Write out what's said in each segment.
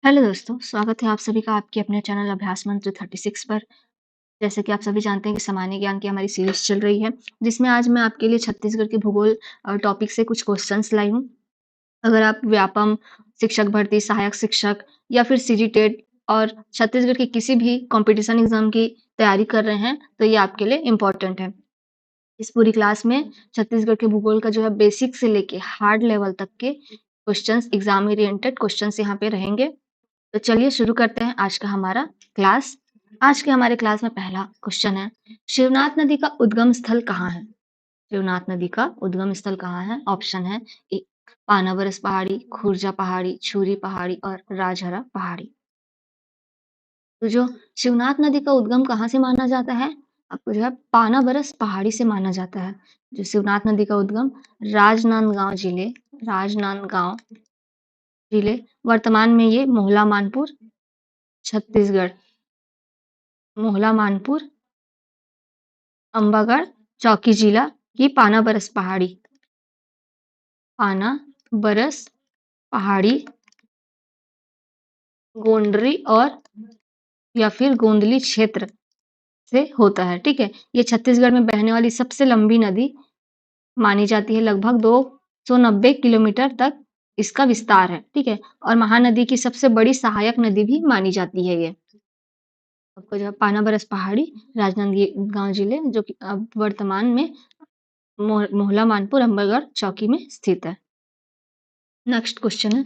Hello दोस्तों, स्वागत है आप सभी का आपके अपने चैनल अभ्यास मंत्र 36 पर। जैसे कि आप सभी जानते हैं कि सामान्य ज्ञान की हमारी सीरीज चल रही है, जिसमें आज मैं आपके लिए छत्तीसगढ़ के भूगोल टॉपिक से कुछ क्वेश्चंस लाई हूँ। अगर आप व्यापम, शिक्षक भर्ती, सहायक शिक्षक या फिर सीजीटेट और छत्तीसगढ़ के किसी भी कॉम्पिटिशन एग्जाम की तैयारी कर रहे हैं, तो ये आपके लिए इम्पोर्टेंट है। इस पूरी क्लास में छत्तीसगढ़ के भूगोल का जो है बेसिक से लेके हार्ड लेवल तक के क्वेश्चंस, एग्जाम ओरिएंटेड क्वेश्चंस यहाँ पे रहेंगे। तो चलिए शुरू करते हैं आज का हमारा क्लास। आज के हमारे क्लास में पहला क्वेश्चन है, शिवनाथ नदी का उद्गम स्थल कहाँ है? शिवनाथ नदी का उद्गम स्थल कहाँ है? ऑप्शन है ए, पानाबरस पहाड़ी, खुर्जा पहाड़ी, छुरी पहाड़ी और राजहरा पहाड़ी। तो जो शिवनाथ नदी का उद्गम कहाँ से माना जाता है? आपको जो है पानाबरस पहाड़ी से माना जाता है। जो शिवनाथ नदी का उद्गम राजनांदगांव जिले, वर्तमान में ये मोहला मानपुर, छत्तीसगढ़, मोहला मानपुर, अंबागढ़, चौकी जिला की पानाबरस पहाड़ी, गोंडरी और या फिर गोंदली क्षेत्र से होता है। ठीक है, ये छत्तीसगढ़ में बहने वाली सबसे लंबी नदी मानी जाती है। लगभग 290 किलोमीटर तक इसका विस्तार है। ठीक है, और महानदी की सबसे बड़ी सहायक नदी भी मानी जाती है ये। आपको जो है पानाबरस पहाड़ी, राजनांदगांव जिले, जो कि अब वर्तमान में मोहला मानपुर, अंबागढ़ चौकी में स्थित है। नेक्स्ट क्वेश्चन है,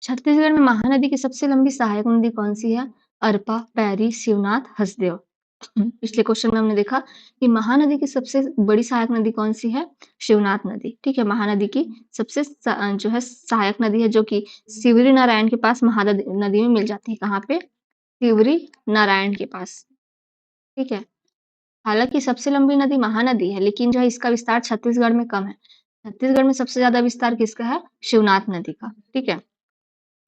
छत्तीसगढ़ में महानदी की सबसे लंबी सहायक नदी कौन सी है? अरपा, पैरी, शिवनाथ, हसदेव। पिछले क्वेश्चन में हमने देखा कि महानदी की सबसे बड़ी सहायक नदी कौन सी है? शिवनाथ नदी। ठीक है, महानदी की सबसे जो है सहायक नदी है, जो कि सिवरी नारायण के पास महानदी नदी में मिल जाती है। कहाँ पे? सिवरी नारायण के पास। ठीक है, हालांकि सबसे लंबी नदी महानदी है, लेकिन जो है इसका विस्तार छत्तीसगढ़ में कम है। छत्तीसगढ़ में सबसे ज्यादा विस्तार किसका है? शिवनाथ नदी का। ठीक है,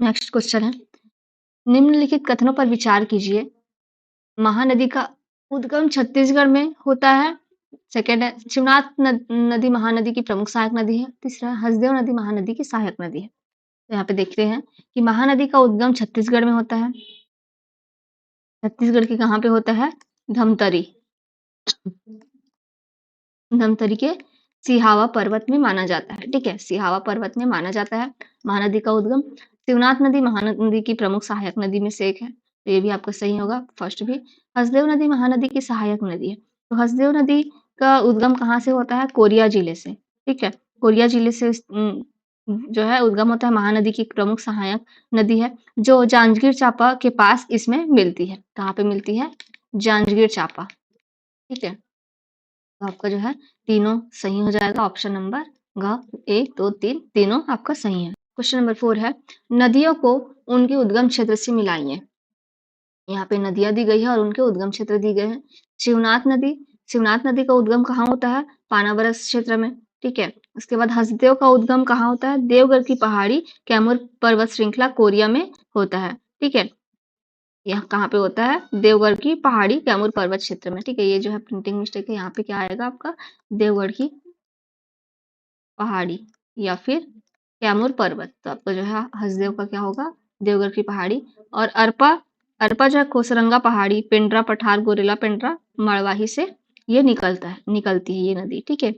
नेक्स्ट क्वेश्चन है, निम्नलिखित कथनों पर विचार कीजिए। महानदी का उद्गम छत्तीसगढ़ में होता है। सेकेंड है, शिवनाथ नदी महानदी की प्रमुख सहायक नदी है। तीसरा है, हसदेव नदी महानदी की सहायक नदी है। तो यहाँ पे देखते हैं कि महानदी का उद्गम छत्तीसगढ़ में होता है। छत्तीसगढ़ के कहाँ पे होता है? धमतरी, धमतरी के सिहावा पर्वत में माना जाता है। ठीक है, सिहावा पर्वत में माना जाता है महानदी का उद्गम। शिवनाथ नदी महानदी की प्रमुख सहायक नदी में से एक है, तो ये भी आपका सही होगा, फर्स्ट भी। हसदेव नदी महानदी की सहायक नदी है। तो हसदेव नदी का उद्गम कहाँ से होता है? कोरिया जिले से। ठीक है, कोरिया जिले से जो है उद्गम होता है। महानदी की प्रमुख सहायक नदी है, जो जांजगीर चांपा के पास इसमें मिलती है। कहाँ पे मिलती है? जांजगीर चांपा। ठीक है, तो आपका जो है तीनों सही हो जाएगा। ऑप्शन नंबर घ, 1, 2, 3 तीनों आपका सही है। क्वेश्चन नंबर 4 है, नदियों को उनके उद्गम क्षेत्र से मिलाइए। यहाँ पे नदियां दी गई है और उनके उद्गम क्षेत्र दिए गए हैं। शिवनाथ नदी का उद्गम कहाँ होता है? पानाबरस क्षेत्र में। ठीक है, उसके बाद हसदेव का उद्गम कहाँ होता है? देवगढ़ की पहाड़ी, कैमूर पर्वत श्रृंखला, कोरिया में होता है। ठीक है, यह कहाँ पे होता है? देवगढ़ की पहाड़ी, कैमूर पर्वत क्षेत्र में। ठीक है, ये जो है प्रिंटिंग मिस्टेक है, यहाँ पे क्या आएगा आपका? देवगढ़ की पहाड़ी या फिर कैमूर पर्वत। तो आपका जो है हसदेव का क्या होगा? देवगढ़ की पहाड़ी। और अरपा, अरपा जो है कोसरंगा पहाड़ी, पेंड्रा पठार, गोरेला पेंड्रा, मड़वाही से ये निकलती है ये नदी। ठीक है,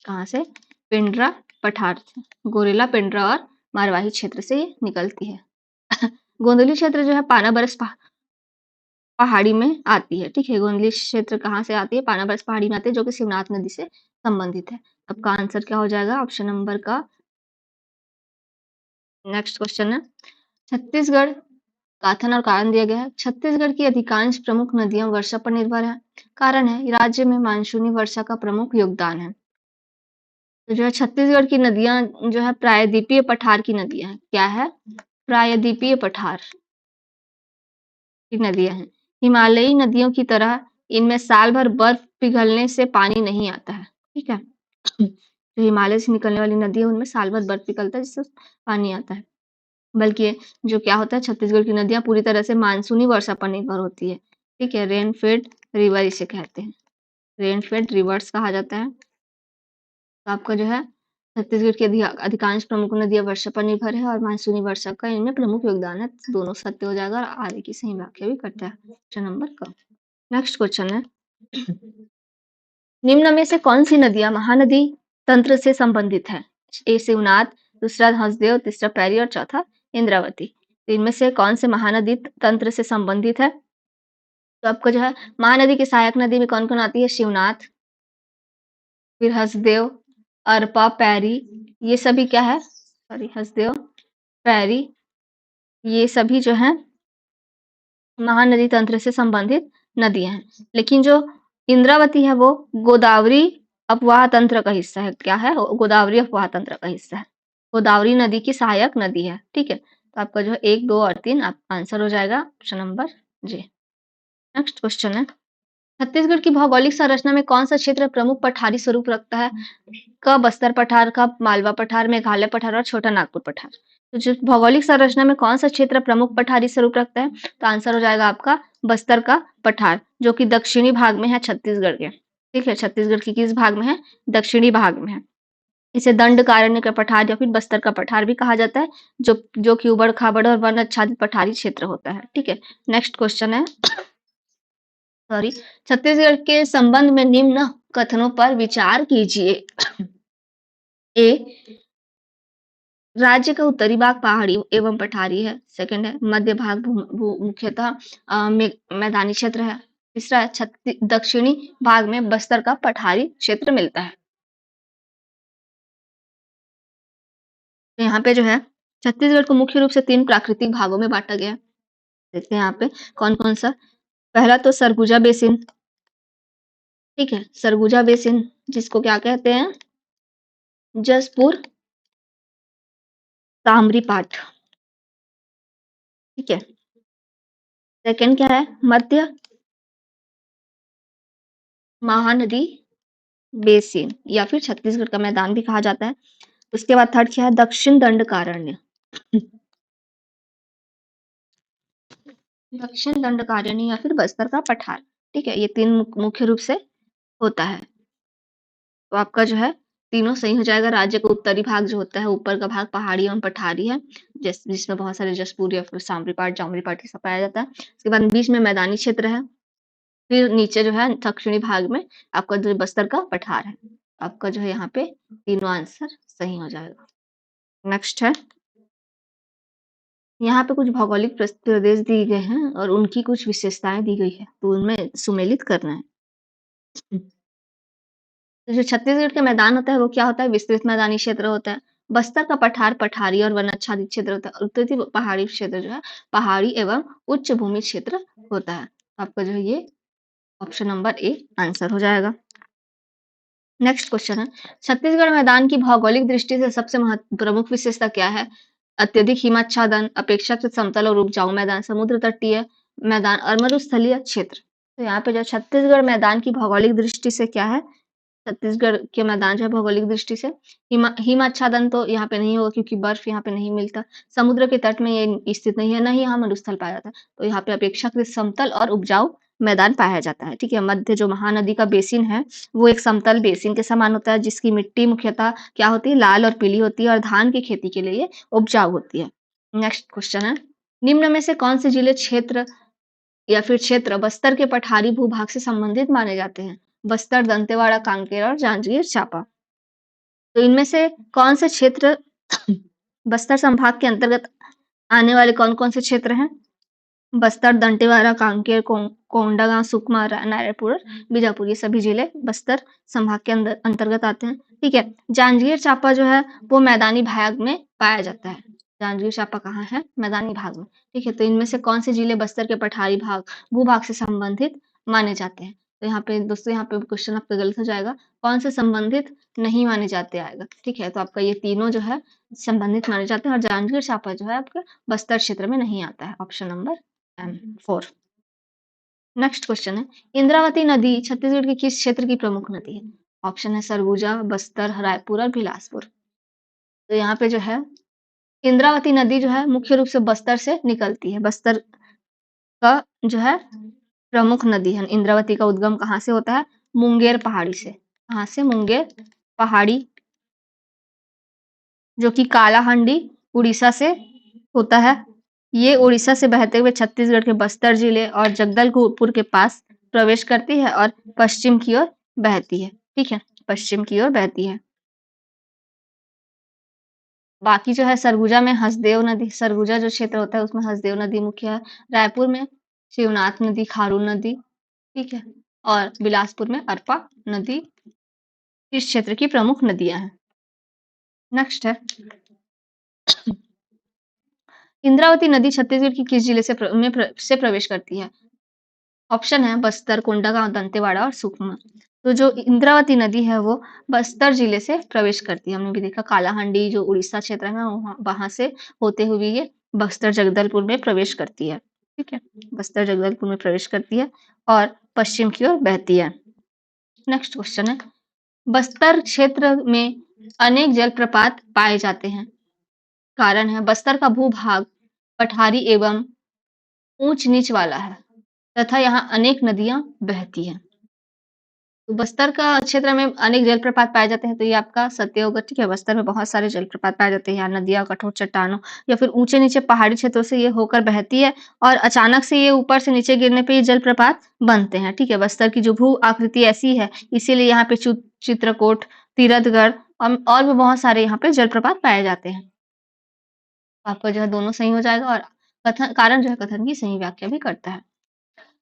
कहाँ से? पेंड्रा पठार, गोरेला पेंड्रा और मरवाही क्षेत्र से ये निकलती है। गोंदली क्षेत्र जो है पानाबरस पहाड़ी में आती है। ठीक है, गोंदली क्षेत्र कहाँ से आती है? पानाबरस पहाड़ी में आती है, जो कि शिवनाथ नदी से संबंधित है। आपका आंसर क्या हो जाएगा? ऑप्शन नंबर का। नेक्स्ट क्वेश्चन है, छत्तीसगढ़ कथन और कारण दिया गया है। छत्तीसगढ़ की अधिकांश प्रमुख नदियां वर्षा पर निर्भर है। कारण है, राज्य में मानसूनी वर्षा का प्रमुख योगदान है। तो जो है छत्तीसगढ़ की नदियां जो है प्रायद्वीपीय पठार की नदियां हैं। क्या है? प्रायद्वीपीय पठार की नदियां हैं। हिमालयी नदियों की तरह इनमें साल भर बर्फ पिघलने से पानी नहीं आता है। ठीक है, जो हिमालय से निकलने वाली नदी है उनमें साल भर बर्फ पिघलता है, जिससे पानी आता है। बल्कि जो क्या होता है, छत्तीसगढ़ की नदियां पूरी तरह से मानसूनी वर्षा पर निर्भर होती है। ठीक है, रेन फेड रिवर इसे कहते हैं, रेन फेड रिवर्स कहा जाता है। तो आपका जो है छत्तीसगढ़ की अधिकांश प्रमुख नदियाँ वर्षा पर निर्भर है और मानसूनी वर्षा का इनमें प्रमुख योगदान है। दोनों सत्य हो जाएगा और आगे की सही व्याख्या भी करता है। ऑप्शन नंबर क। नेक्स्ट क्वेश्चन है, निम्न में से कौन सी नदियाँ महानदी तंत्र से संबंधित है? ए शिवनाथ, दूसरा हंसदेव, तीसरा पैरी और चौथा इंद्रावती। तो इनमें से कौन से महानदी तंत्र से संबंधित है? तो आपको जो है महानदी की सहायक नदी में कौन कौन आती है? शिवनाथ, फिर हसदेव, अरपा, पैरी, ये सभी क्या है? सॉरी, हसदेव, पैरी, ये सभी जो है महानदी तंत्र से संबंधित नदियां हैं। लेकिन जो इंद्रावती है वो गोदावरी अपवाह तंत्र का हिस्सा है। क्या है? गोदावरी अपवाह तंत्र का हिस्सा है। गोदावरी नदी की सहायक नदी है। ठीक है, तो आपका जो है 1, 2 और 3 आंसर हो जाएगा ऑप्शन नंबर जे। नेक्स्ट क्वेश्चन है, छत्तीसगढ़ की भौगोलिक संरचना में कौन सा क्षेत्र प्रमुख पठारी स्वरूप रखता है? क बस्तर पठार, ख मालवा पठार, मेघालय पठार और छोटा नागपुर पठार। तो जो भौगोलिक संरचना में कौन सा क्षेत्र प्रमुख पठारी स्वरूप रखता है? तो आंसर हो जाएगा आपका बस्तर का पठार, जो कि दक्षिणी भाग में है छत्तीसगढ़ के। ठीक है, छत्तीसगढ़ के किस भाग में है? दक्षिणी भाग में है। इसे दंडकारण्य का पठार या फिर बस्तर का पठार भी कहा जाता है, जो कि उबड़ खाबड़ और वन आच्छादित पठारी क्षेत्र होता है। ठीक है, नेक्स्ट क्वेश्चन है, सॉरी, छत्तीसगढ़ के संबंध में निम्न कथनों पर विचार कीजिए। ए, राज्य का उत्तरी भाग पहाड़ी एवं पठारी है। सेकंड है, मध्य भाग मुख्यतः मैदानी क्षेत्र है। तीसरा है, दक्षिणी भाग में बस्तर का पठारी क्षेत्र मिलता है। तो यहाँ पे जो है छत्तीसगढ़ को मुख्य रूप से 3 प्राकृतिक भागों में बांटा गया है। देखते हैं यहाँ पे कौन कौन सा। पहला तो सरगुजा बेसिन। ठीक है, सरगुजा बेसिन जिसको क्या कहते हैं? जसपुर ताम्री पाठ। ठीक है, सेकंड क्या है? मध्य महानदी बेसिन या फिर छत्तीसगढ़ का मैदान भी कहा जाता है। उसके बाद थर्ड क्या है? दक्षिण दंडकारण्य। दक्षिण दंडकारण्य या फिर बस्तर का पठार। ठीक है, ये 3 मुख्य रूप से होता है। तो आपका जो है तीनों सही हो जाएगा। राज्य का उत्तरी भाग जो होता है, ऊपर का भाग पहाड़ी एवं पठारी है, जिसमें बहुत सारे जसपुर या फिर सामरी पाठ, जामरी पाठ ये सब पाया जाता है। उसके बाद बीच में मैदानी क्षेत्र है, फिर नीचे जो है दक्षिणी भाग में आपका जो बस्तर का पठार है। आपका जो है यहाँ पे तीनों आंसर सही हो जाएगा। नेक्स्ट है, यहाँ पे कुछ भौगोलिक प्रदेश दिए गए हैं और उनकी कुछ विशेषताएं दी गई है, तो उनमें सुमेलित करना है। तो जो छत्तीसगढ़ का मैदान होता है वो क्या होता है? विस्तृत मैदानी क्षेत्र होता है। बस्तर का पठार पठारी और वनाच्छादित क्षेत्र होता है। उत्तरी पहाड़ी क्षेत्र जो है पहाड़ी एवं उच्च भूमि क्षेत्र होता है। आपका जो है ये ऑप्शन नंबर ए आंसर हो जाएगा। नेक्स्ट क्वेश्चन है, छत्तीसगढ़ मैदान की भौगोलिक दृष्टि से सबसे प्रमुख विशेषता क्या है? अत्यधिक हिमाच्छादन, अपेक्षाकृत समतल और उपजाऊ मैदान, समुद्र तटीय मैदान और मरुस्थलीय क्षेत्र। तो यहाँ पे जो छत्तीसगढ़ मैदान की भौगोलिक दृष्टि से क्या है? छत्तीसगढ़ के मैदान जो है भौगोलिक दृष्टि से हिमाच्छादन तो यहाँ पे नहीं होगा क्योंकि बर्फ यहाँ पे नहीं मिलता। समुद्र के तट में ये स्थित नहीं है, न ही यहाँ मरुस्थल पाया जाता है। तो यहाँ पे अपेक्षाकृत समतल और उपजाऊ मैदान पाया जाता है। ठीक है, मध्य जो महानदी का बेसिन है वो एक समतल बेसिन के समान होता है, जिसकी मिट्टी मुख्यतः क्या होती है? लाल और पीली होती है और धान की खेती के लिए उपजाऊ होती है। नेक्स्ट क्वेश्चन है, निम्न में से कौन से जिले क्षेत्र या फिर क्षेत्र बस्तर के पठारी भूभाग से संबंधित माने जाते हैं? बस्तर, दंतेवाड़ा, कांकेर और जांजगीर चांपा। तो इनमें से कौन से क्षेत्र बस्तर संभाग के अंतर्गत आने वाले कौन कौन से क्षेत्र हैं? बस्तर, दंतेवाड़ा, कांकेर, कोंडागांव, सुकमा, नारायणपुर और बीजापुर, ये सभी जिले बस्तर संभाग के अंतर्गत आते हैं। ठीक है, जांजगीर चांपा जो है वो मैदानी भाग में पाया जाता है। जांजगीर चांपा कहाँ है? मैदानी भाग में। ठीक है, तो इनमें से कौन से जिले बस्तर के पठारी भाग भूभाग से संबंधित माने जाते हैं? तो यहाँ पे दोस्तों यहाँ पे क्वेश्चन आपका गलत हो जाएगा। कौन से संबंधित नहीं माने जाते आएगा। ठीक है, तो आपका ये तीनों जो है संबंधित माने जाते हैं और जांजगीर चांपा जो है आपका बस्तर क्षेत्र में नहीं आता है। Option number 4। नेक्स्ट क्वेश्चन है, इंद्रावती नदी छत्तीसगढ़ के किस क्षेत्र की प्रमुख नदी है? ऑप्शन है सरगुजा, बस्तर, रायपुर और बिलासपुर। तो यहाँ पे जो है इंद्रावती नदी जो है मुख्य रूप से बस्तर से निकलती है। बस्तर का जो है प्रमुख नदी है। इंद्रावती का उद्गम कहाँ से होता है? मुंगेर पहाड़ी से। कहाँ से? मुंगेर पहाड़ी जो कि कालाहांडी उड़ीसा से होता है। ये उड़ीसा से बहते हुए छत्तीसगढ़ के बस्तर जिले और जगदलपुर के पास प्रवेश करती है और पश्चिम की ओर बहती है। ठीक है, पश्चिम की ओर बहती है। बाकी जो है सरगुजा में हसदेव नदी, सरगुजा जो क्षेत्र होता है उसमें हसदेव नदी मुख्य है। रायपुर में शिवनाथ नदी, खारून नदी, ठीक है, और बिलासपुर में अरपा नदी इस क्षेत्र की प्रमुख नदियां हैं। नेक्स्ट है इंद्रावती नदी छत्तीसगढ़ की किस जिले से प्रवेश करती है? ऑप्शन है बस्तर, कोंडागांव, दंतेवाड़ा और सुकमा। तो जो इंद्रावती नदी है वो बस्तर जिले से प्रवेश करती है। हमने भी देखा कालाहांडी जो उड़ीसा क्षेत्र है ना वहां से होते हुए ये बस्तर जगदलपुर में प्रवेश करती है। ठीक है, बस्तर जगदलपुर में प्रवेश करती है और पश्चिम की ओर बहती है। नेक्स्ट क्वेश्चन है बस्तर क्षेत्र में अनेक जलप्रपात पाए जाते हैं। कारण है बस्तर का भूभाग पठारी एवं ऊंच नीच वाला है तथा यहाँ अनेक नदियां बहती हैं। तो बस्तर का क्षेत्र में अनेक जलप्रपात पाए जाते हैं, तो ये आपका सत्य होगा। ठीक है, बस्तर में बहुत सारे जलप्रपात पाए जाते हैं। यहाँ नदियां, कठोर चट्टानों या फिर ऊंचे नीचे पहाड़ी क्षेत्रों से ये होकर बहती है और अचानक से ये ऊपर से नीचे गिरने पे ये जलप्रपात बनते हैं। ठीक है, बस्तर की जो भू आकृति ऐसी है, इसीलिए यहाँ पे चित्रकोट, तीरथगढ़ और भी बहुत सारे यहाँ पे जलप्रपात पाए जाते हैं। आपका जो है दोनों सही हो जाएगा और कथन कारण जो है कथन की सही व्याख्या भी करता है।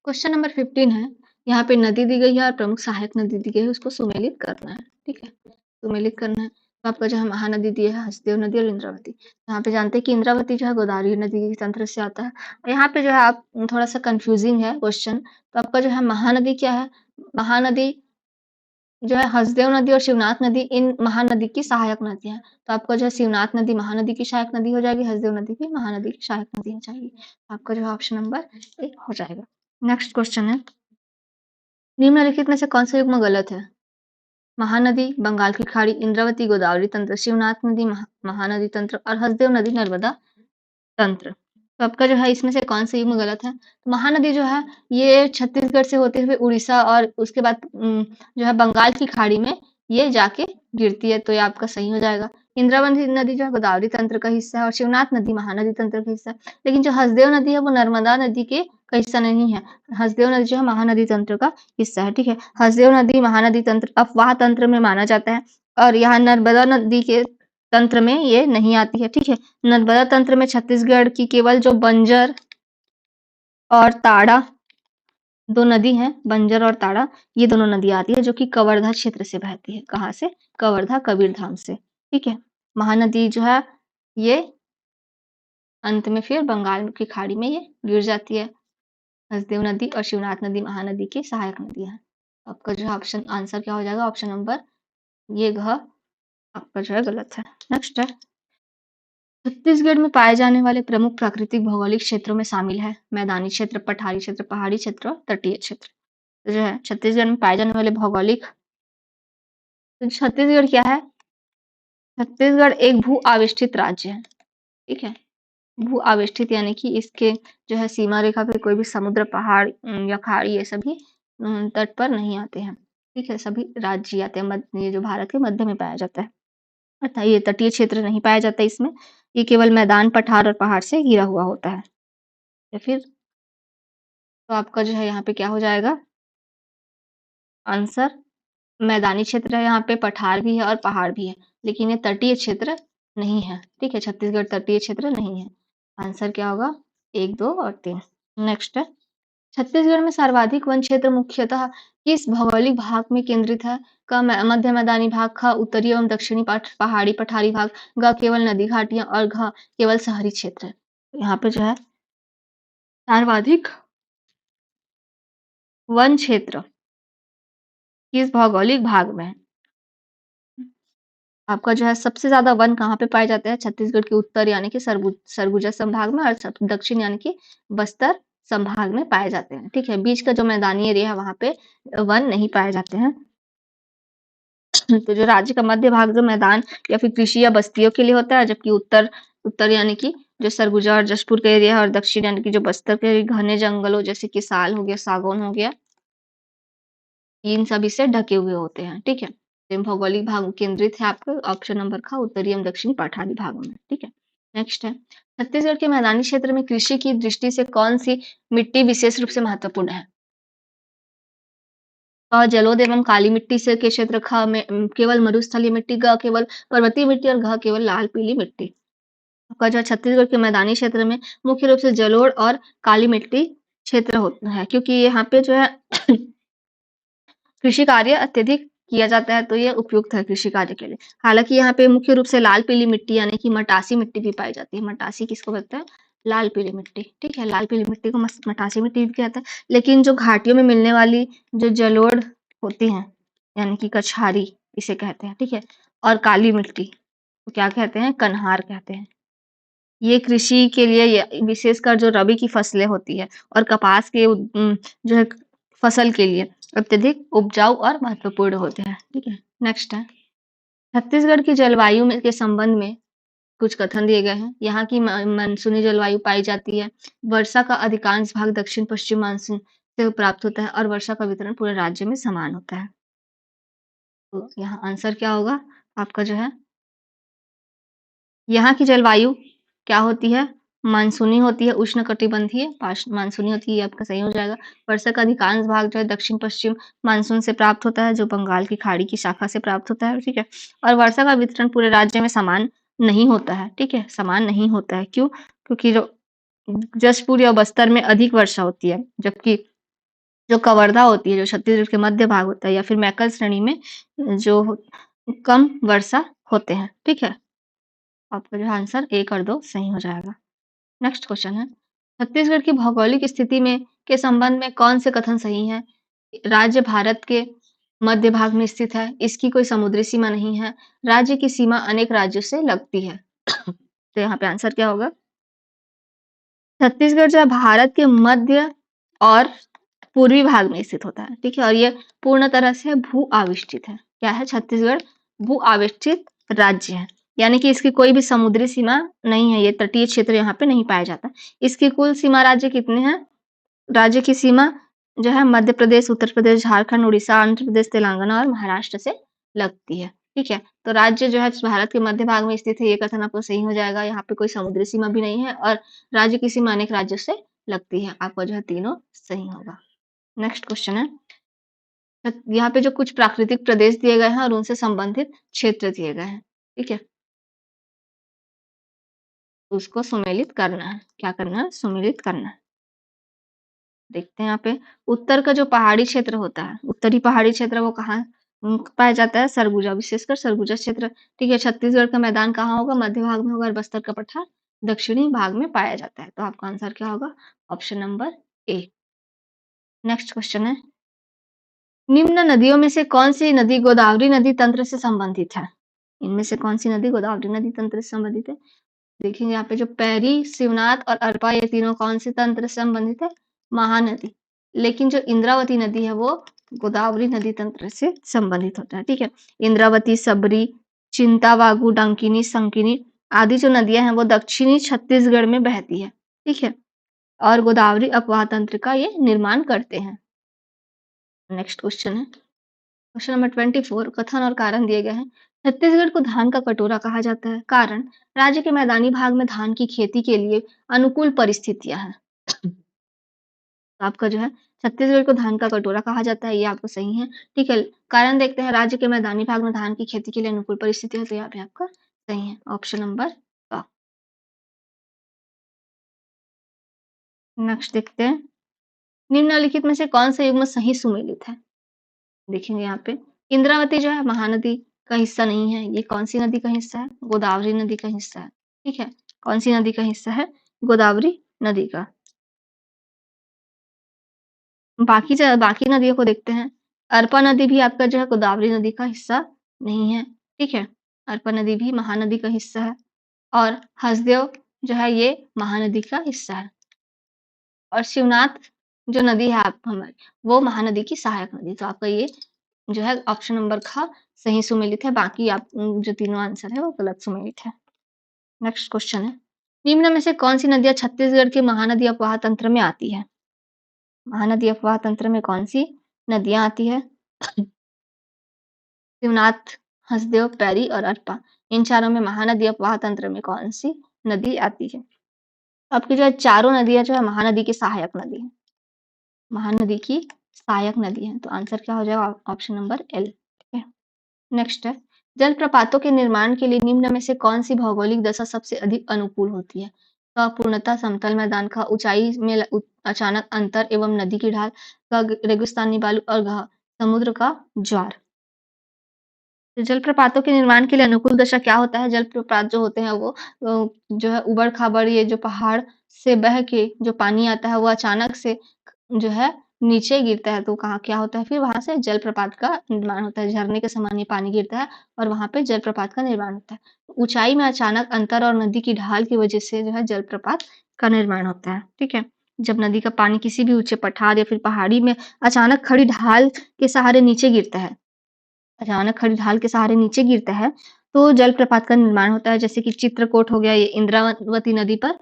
क्वेश्चन नंबर 15 है, यहाँ पे नदी दी गई है और प्रमुख सहायक नदी दी गई है, उसको सुमेलित करना है। ठीक है, सुमेलित करना है। तो आपका जो है महानदी दी है हसदेव नदी और इंद्रावती। यहाँ पे जानते हैं कि इंद्रावती जो है गोदावरी नदी के तंत्र से आता है। और यहाँ पे जो है आप थोड़ा सा कंफ्यूजिंग है क्वेश्चन। तो आपका जो है महानदी क्या है? महानदी जो है हसदेव नदी और शिवनाथ नदी इन महानदी की सहायक नदियां हैं। तो आपका जो है शिवनाथ नदी महानदी की सहायक नदी हो जाएगी, हसदेव नदी भी महानदी की सहायक नदी हो जाएगी। आपका जो है ऑप्शन नंबर 1 हो जाएगा। नेक्स्ट क्वेश्चन है निम्नलिखित में से कौन सा युग्म गलत है? महानदी, बंगाल की खाड़ी, इंद्रावती गोदावरी तंत्र, शिवनाथ नदी महानदी तंत्र और हसदेव नदी नर्मदा तंत्र। तो आपका जो है इसमें से कौन सा युग्म गलत है? तो महानदी जो है ये छत्तीसगढ़ से होते हुए उड़ीसा और उसके बाद जो है बंगाल की खाड़ी में ये जाके गिरती है, तो ये आपका सही हो जाएगा। इंद्रावती नदी जो है गोदावरी तंत्र का हिस्सा है और शिवनाथ नदी महानदी तंत्र का हिस्सा है। लेकिन जो हसदेव नदी है वो नर्मदा नदी के का हिस्सा नहीं है। हसदेव नदी जो है महानदी तंत्र का हिस्सा है। ठीक है, हसदेव नदी महानदी तंत्र अपवाह तंत्र में माना जाता है और यहाँ नर्मदा नदी के तंत्र में ये नहीं आती है। ठीक है, नर्मदा तंत्र में छत्तीसगढ़ की केवल जो बंजर और ताड़ा दो नदी हैं, बंजर और ताड़ा, ये दोनों नदियां आती है जो कि कवर्धा क्षेत्र से बहती है। कहाँ से? कवर्धा कबीरधाम से। ठीक है, महानदी जो है ये अंत में फिर बंगाल की खाड़ी में ये गिर जाती है। हसदेव नदी और शिवनाथ नदी महानदी की सहायक नदियां हैं। आपका जो है ऑप्शन आंसर क्या हो जाएगा? ऑप्शन नंबर ये घ आपका जो है गलत है। नेक्स्ट है छत्तीसगढ़ में पाए जाने वाले प्रमुख प्राकृतिक भौगोलिक क्षेत्रों में शामिल है मैदानी क्षेत्र, पठारी क्षेत्र, पहाड़ी क्षेत्र और तटीय क्षेत्र। तो जो है छत्तीसगढ़ में पाए जाने वाले भौगोलिक, तो छत्तीसगढ़ क्या है? छत्तीसगढ़ एक भू आविष्ठित राज्य है। ठीक है, भू आविष्ठित यानी कि इसके जो है सीमा रेखा पे कोई भी समुद्र, पहाड़ या खाड़ी ये सभी तट पर नहीं आते हैं। ठीक है, सभी राज्य आते हैं ये जो भारत के मध्य में पाया जाता है। अतः ये तटीय क्षेत्र नहीं पाया जाता इसमें। ये केवल मैदान, पठार और पहाड़ से घिरा हुआ होता है। या फिर तो आपका जो है यहाँ पे क्या हो जाएगा आंसर? मैदानी क्षेत्र है, यहाँ पे पठार भी है और पहाड़ भी है, लेकिन ये तटीय क्षेत्र नहीं है। ठीक है, छत्तीसगढ़ तटीय क्षेत्र नहीं है। आंसर क्या होगा? 1, 2 और 3। नेक्स्ट है छत्तीसगढ़ में सर्वाधिक वन क्षेत्र मुख्यतः किस भौगोलिक भाग में केंद्रित है? क मध्य मैदानी भाग, ख उत्तरी एवं दक्षिणी पहाड़ी पठारी भाग, ग केवल नदी घाटियां और घ केवल शहरी क्षेत्र। यहाँ पे जो है सर्वाधिक वन क्षेत्र किस भौगोलिक भाग में है? आपका जो है सबसे ज्यादा वन कहाँ पे पाए जाते हैं? छत्तीसगढ़ के उत्तर यानी कि सरगुजा संभाग में और दक्षिण यानी कि बस्तर संभाग में पाए जाते हैं। ठीक है, बीच का जो मैदानी एरिया है वहां पे वन नहीं पाए जाते हैं। तो जो राज्य का मध्य भाग जो मैदान या फिर कृषि या बस्तियों के लिए होता है, जबकि उत्तर उत्तर यानी कि जो सरगुजा और जशपुर का एरिया है और दक्षिण यानी कि जो बस्तर के घने जंगलों जैसे कि साल हो गया, सागौन हो गया, इन सभी से ढके हुए होते हैं। ठीक है, भौगोलिक भाग केंद्रित है आपका ऑप्शन नंबर ख उत्तरी एवं दक्षिणी पठारी भागों में, ठीक है। नेक्स्ट है, छत्तीसगढ़ के मैदानी क्षेत्र में कृषि की दृष्टि से कौन सी मिट्टी विशेष रूप से महत्वपूर्ण है? क जलोढ़ एवं काली मिट्टी से के क्षेत्र, ख में केवल मरुस्थलीय मिट्टी, ग केवल पर्वतीय मिट्टी और घ केवल लाल पीली मिट्टी। आपका जो है छत्तीसगढ़ के मैदानी क्षेत्र में मुख्य रूप से जलोढ़ और काली मिट्टी क्षेत्र होता है, क्योंकि यहाँ पे जो है कृषि कार्य अत्यधिक किया जाता है, तो ये उपयुक्त है कृषि कार्य के लिए। हालाँकि यहाँ पे मुख्य रूप से लाल पीली मिट्टी यानी कि मटासी मिट्टी भी पाई जाती है। मटासी किसको कहते हैं? लाल पीली मिट्टी, ठीक है? लाल पीली मिट्टी को मटासी मिट्टी भी कहते हैं। लेकिन जो घाटियों में मिलने वाली जो जलोढ़ होती हैं, यानी कि कछारी इसे कहते हैं, ठीक है? और काली मिट्टी को क्या कहते हैं? कन्हार कहते हैं। ये कृषि के लिए विशेषकर जो रबी की फसलें होती है और कपास के जो है फसल के लिए अत्यधिक उपजाऊ और महत्वपूर्ण होते हैं, ठीक है। नेक्स्ट है, छत्तीसगढ़ की जलवायु में के संबंध में कुछ कथन दिए गए हैं। यहाँ की मानसूनी जलवायु पाई जाती है, वर्षा का अधिकांश भाग दक्षिण पश्चिम मानसून से प्राप्त होता है और वर्षा का वितरण पूरे राज्य में समान होता है। तो यहाँ आंसर क्या होगा आपका जो है, यहाँ की जलवायु क्या होती है? मानसूनी होती है, उष्णकटिबंधीय मानसूनी होती है, ये आपका सही हो जाएगा। वर्षा का अधिकांश भाग जो है दक्षिण-पश्चिम मानसून से प्राप्त होता है, जो बंगाल की खाड़ी की शाखा से प्राप्त होता है, ठीक है? और वर्षा का वितरण पूरे राज्य में समान नहीं होता है, ठीक है? समान नहीं होता है, क्यों? क्योंकि जो जशपुर या बस्तर में अधिक वर्षा होती है, जबकि जो कवर्धा होती है, जो छत्तीसगढ़ के मध्य भाग होता है या फिर मैकल श्रेणी में जो कम वर्षा होते हैं, ठीक है? आपका जो आंसर 1 और 2 सही हो जाएगा। नेक्स्ट क्वेश्चन है, छत्तीसगढ़ की भौगोलिक स्थिति में के संबंध में कौन से कथन सही हैं? राज्य भारत के मध्य भाग में स्थित है, इसकी कोई समुद्री सीमा नहीं है, राज्य की सीमा अनेक राज्यों से लगती है। तो यहाँ पे आंसर क्या होगा? छत्तीसगढ़ जो है भारत के मध्य और पूर्वी भाग में स्थित होता है, ठीक है? और ये पूर्ण तरह से भू आविष्टित है। क्या है? छत्तीसगढ़ भू आविष्टित राज्य है, यानी कि इसकी कोई भी समुद्री सीमा नहीं है, ये तटीय क्षेत्र यहाँ पे नहीं पाया जाता। इसकी कुल सीमा राज्य कितने हैं? राज्य की सीमा जो है मध्य प्रदेश, उत्तर प्रदेश, झारखंड, उड़ीसा, आंध्र प्रदेश, तेलंगाना और महाराष्ट्र से लगती है, ठीक है? तो राज्य जो है भारत के मध्य भाग में स्थित है, ये कथन आपको सही हो जाएगा। यहाँ पे कोई समुद्री सीमा भी नहीं है और राज्य की सीमा अनेक राज्यों से लगती है। आपका जो है तीनों सही होगा। नेक्स्ट क्वेश्चन है, यहाँ पे जो कुछ प्राकृतिक प्रदेश दिए गए हैं और उनसे संबंधित क्षेत्र दिए गए हैं, ठीक है? उसको सुमेलित करना है। क्या करना है? सुमेलित करना है। देखते हैं यहाँ पे उत्तर का जो पहाड़ी क्षेत्र होता है, उत्तरी पहाड़ी क्षेत्र वो कहाँ पाया जाता है? सरगुजा, विशेषकर सरगुजा क्षेत्र, ठीक है? छत्तीसगढ़ का मैदान कहाँ होगा? मध्य भाग में होगा और बस्तर का पठार दक्षिणी भाग में पाया जाता है। तो आपका आंसर क्या होगा? Option number A. Next question है, निम्न नदियों में से कौन सी नदी गोदावरी नदी तंत्र से संबंधित है? इनमें से कौन सी नदी गोदावरी नदी तंत्र से संबंधित है? देखेंगे यहाँ पे जो पैरी, शिवनाथ और अरपा ये तीनों कौन से तंत्र से संबंधित है? महानदी। लेकिन जो इंद्रावती नदी है वो गोदावरी नदी तंत्र से संबंधित होता है, ठीक है? इंद्रावती, सबरी, चिंतावागु, डंकिनी, संकिनी आदि जो नदियां हैं वो दक्षिणी छत्तीसगढ़ में बहती है, ठीक है? और गोदावरी अपवाह तंत्र का ये निर्माण करते हैं। नेक्स्ट क्वेश्चन है, क्वेश्चन नंबर 24 कथन और कारण दिए गए हैं। छत्तीसगढ़ को धान का कटोरा कहा जाता है, कारण राज्य के मैदानी भाग में धान की खेती के लिए अनुकूल परिस्थितियां हैं। तो आपका जो है छत्तीसगढ़ को धान का कटोरा कहा जाता है, ये आपको सही है, ठीक है? कारण देखते हैं, राज्य के मैदानी भाग में धान की खेती के लिए अनुकूल परिस्थितियां, तो यहाँ पे आपका सही है, ऑप्शन नंबर क। नेक्स्ट देखते हैं, निम्नलिखित में से कौन सा युग्म सही सुमेलित है? देखेंगे यहाँ पे इंद्रावती जो है महानदी का हिस्सा नहीं है, ये कौन सी नदी का हिस्सा है? गोदावरी नदी का हिस्सा है, ठीक है? कौन सी नदी का हिस्सा है? गोदावरी नदी का। बाकी नदियों को देखते हैं, अरपा नदी भी आपका जो है गोदावरी नदी का हिस्सा नहीं है, ठीक है? अरपा नदी भी महानदी का हिस्सा है और हसदेव जो है ये महानदी का हिस्सा है और शिवनाथ जो नदी है आप हमारी वो महानदी की सहायक नदी। तो आपका ये जो है ऑप्शन नंबर ख सही सुमेलित है, बाकी आप जो तीनों आंसर है वो गलत सुमेलित है। नेक्स्ट क्वेश्चन है, निम्न में से कौन सी नदियां छत्तीसगढ़ के महानदी अपवाह तंत्र में आती है? महानदी अपवाह तंत्र में कौन सी नदियां आती है? शिवनाथ, हसदेव, पैरी और अरपा। इन चारों में महानदी अपवाह तंत्र में कौन-सी नदी आती है? आपकी जो है चारों नदियाँ जो है महानदी की सहायक नदी हैं। महानदी की सहायक नदी है, तो आंसर क्या हो जाएगा? Option number L. ठीक है। नेक्स्ट है, जलप्रपातों के निर्माण के लिए निम्न में से कौन सी भौगोलिक दशा सबसे अधिक अनुकूल होती है? क पूर्णतः समतल मैदान, ख ऊंचाई में अचानक अंतर एवं नदी की ढाल, ग रेगिस्तानी बालू और घ समुद्र का ज्वार। तो जलप्रपातों के निर्माण के लिए अनुकूल दशा क्या होता है? जलप्रपात जो होते हैं वो जो है उबड़-खाबड़ ये जो पहाड़ से बह के जो पानी आता है वो अचानक से जो है नीचे गिरता है, तो कहाँ क्या होता है फिर वहाँ से जलप्रपात का निर्माण होता है। झरने के समान ये पानी गिरता है और वहाँ पे जलप्रपात का निर्माण होता है। ऊँचाई में अचानक अंतर और नदी की ढाल की वजह से जो है जलप्रपात का निर्माण होता है, ठीक है? जब नदी का पानी किसी भी ऊँचे पठार या फिर पहाड़ी में अचानक खड़ी ढाल के सहारे नीचे गिरता है, अचानक खड़ी ढाल के सहारे नीचे गिरता है, तो जलप्रपात का निर्माण होता है। जैसे कि चित्रकूट हो गया, ये इंद्रावती नदी पर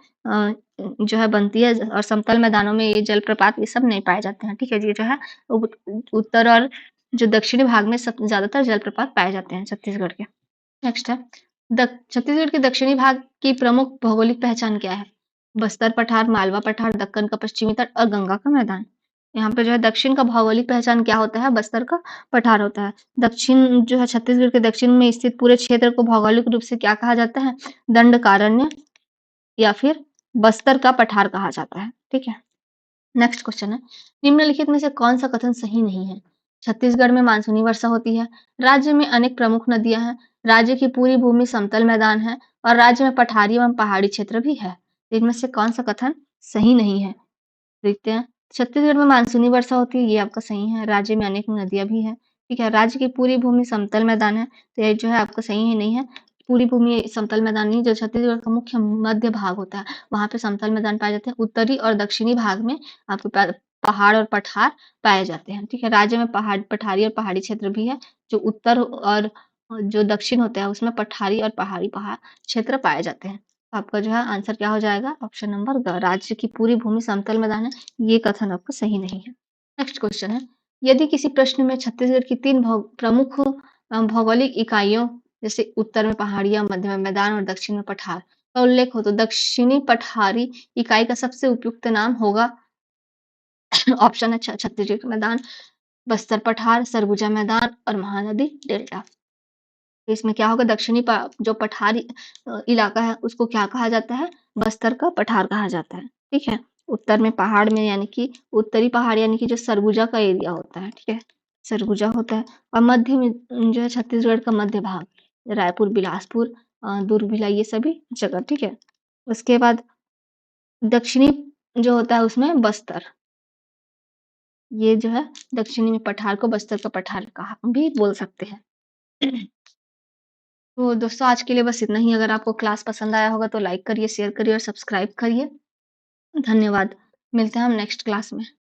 जो है बनती है और समतल मैदानों में ये जलप्रपात ये सब नहीं पाए जाते हैं, ठीक है? ये जो है उ उत्तर और जो दक्षिणी भाग में सब ज़्यादातर जलप्रपात पाए जाते हैं छत्तीसगढ़ के। नेक्स्ट है, छत्तीसगढ़ के दक्षिणी भाग की प्रमुख भौगोलिक पहचान क्या है? बस्तर पठार, मालवा पठार, दक्कन का पश्चिमी तट और गंगा का मैदान। यहाँ पे जो है दक्षिण का भौगोलिक पहचान क्या होता है? बस्तर का पठार होता है। दक्षिण जो है छत्तीसगढ़ के दक्षिण में स्थित पूरे क्षेत्र को भौगोलिक रूप से क्या कहा जाता है? दंडकारण्य या फिर बस्तर का पठार कहा जाता है, ठीक है? नेक्स्ट क्वेश्चन है, निम्नलिखित में से कौन सा कथन सही नहीं है? छत्तीसगढ़ में मानसूनी वर्षा होती है, राज्य में अनेक प्रमुख नदियां हैं, राज्य की पूरी भूमि समतल मैदान है और राज्य में पठारी एवं पहाड़ी क्षेत्र भी है। इनमें से कौन सा कथन सही नहीं है? देखते हैं। छत्तीसगढ़ में मानसूनी वर्षा होती है, ये आपका सही है। राज्य में अनेक नदियां भी हैं, ठीक है। राज्य की पूरी भूमि समतल मैदान है, तो ये जो है आपका सही ही नहीं है। पूरी भूमि समतल मैदान नहीं, जो छत्तीसगढ़ का मुख्य मध्य भाग होता है, वहाँ पे समतल मैदान पाए जाते हैं। उत्तरी और दक्षिणी भाग में आपके पहाड़ और पठार पाए जाते हैं, ठीक है। राज्य में पहाड़ पठारी और पहाड़ी क्षेत्र भी है। जो उत्तर और जो दक्षिण होता है उसमें पठारी और पहाड़ी क्षेत्र पाए जाते हैं। तो आपका जो है आंसर क्या हो जाएगा? ऑप्शन नंबर ग, राज्य की पूरी भूमि समतल मैदान है, ये कथन आपका सही नहीं है। नेक्स्ट क्वेश्चन है, यदि किसी प्रश्न में छत्तीसगढ़ की 3 प्रमुख भौगोलिक इकाइयों जैसे उत्तर में पहाड़ियाँ, मध्य में मैदान और दक्षिण में पठार का उल्लेख हो, तो दक्षिणी पठारी इकाई का सबसे उपयुक्त नाम होगा ऑप्शन है छत्तीसगढ़ का मैदान, बस्तर पठार, सरगुजा मैदान और महानदी डेल्टा। तो इसमें क्या होगा? दक्षिणी जो पठारी इलाका है उसको क्या कहा जाता है? बस्तर का पठार कहा जाता है, ठीक है। उत्तर में पहाड़ में यानी कि उत्तरी पहाड़ यानी कि जो सरगुजा का एरिया होता है, ठीक है, सरगुजा होता है। और मध्य में जो है छत्तीसगढ़ का मध्य भाग, रायपुर, बिलासपुर, दुर्ग, भिलाई, ये सभी जगह, ठीक है। उसके बाद दक्षिणी जो होता है उसमें बस्तर, ये जो है दक्षिणी में पठार को बस्तर का पठार कहा भी बोल सकते हैं। तो दोस्तों आज के लिए बस इतना ही। अगर आपको क्लास पसंद आया होगा तो लाइक करिए, शेयर करिए और सब्सक्राइब करिए। धन्यवाद। मिलते हैं हम नेक्स्ट क्लास में।